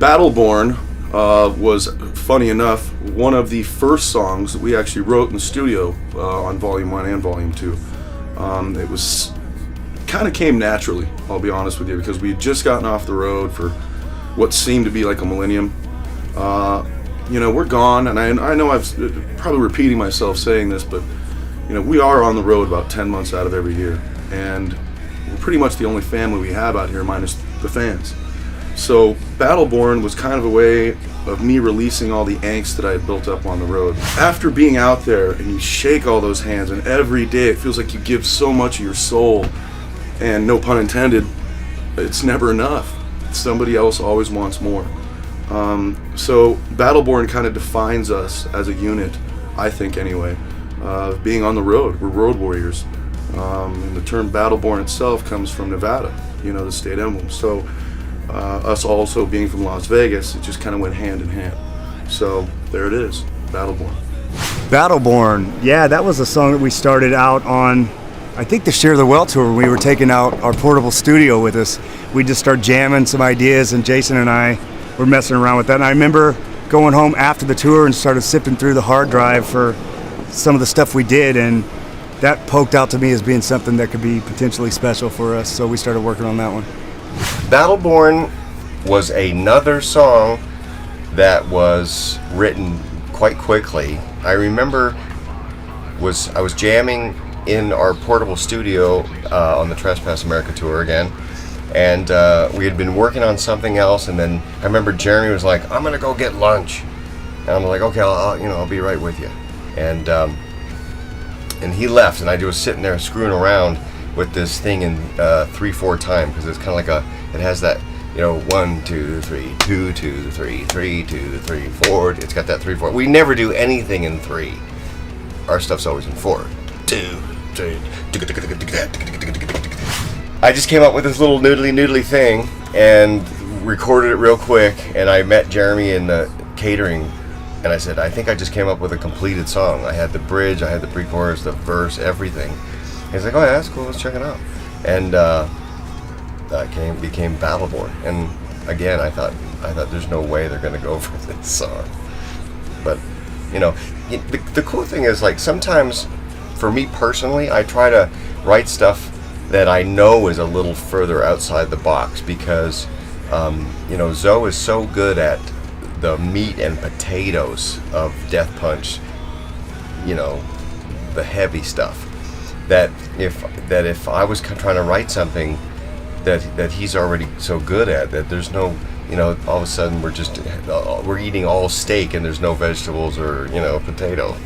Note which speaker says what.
Speaker 1: BattleBorn was, funny enough, one of the first songs that we actually wrote in the studio on Volume 1 and Volume 2. It was kind of came naturally, I'll be honest with you, because we had just gotten off the road for what seemed to be like a millennium. We're gone, and I know I've probably repeating myself saying this, but we are on the road about 10 months out of every year, and we're pretty much the only family we have out here, minus the fans. So BattleBorn was kind of a way of me releasing all the angst that I had built up on the road. After being out there and you shake all those hands, and every day it feels like you give so much of your soul, and no pun intended, it's never enough. Somebody else always wants more. So BattleBorn kind of defines us as a unit, I think anyway, being on the road. We're road warriors. And the term BattleBorn itself comes from Nevada, the state emblem. So us also being from Las Vegas, it just kind of went hand in hand. So there it is, BattleBorn.
Speaker 2: BattleBorn, yeah, that was a song that we started out on, I think the Share the Well tour, when we were taking out our portable studio with us. We just started jamming some ideas, and Jason and I were messing around with that. And I remember going home after the tour and started sifting through the hard drive for some of the stuff we did, and that poked out to me as being something that could be potentially special for us, so we started working on that one.
Speaker 3: BattleBorn was another song that was written quite quickly. I remember I was jamming in our portable studio on the Trespass America tour again, and we had been working on something else, and then I remember Jeremy was like, "I'm gonna go get lunch," and I'm like, "Okay, I'll be right with you," and he left, and I was sitting there screwing around with this thing in 3/4 time, because it's kind of like it has that 1 2 3 2 2 3 3 2 3 4. It's got that 3/4. We never do anything in 3. Our stuff's always in 4 2 3. I just came up with this little noodly thing and recorded it real quick, and I met Jeremy in the catering, and I said, I think I just came up with a completed song. I had the bridge, I had the pre-chorus, the verse, everything. He's like, "Oh yeah, that's cool, let's check it out." And that became BattleBorn. And again, I thought there's no way they're gonna go for this song. But the cool thing is, like, sometimes for me personally, I try to write stuff that I know is a little further outside the box, because Zoe is so good at the meat and potatoes of Death Punch, the heavy stuff, that if I was trying to write something that he's already so good at, that there's no, all of a sudden we're eating all steak and there's no vegetables or potato.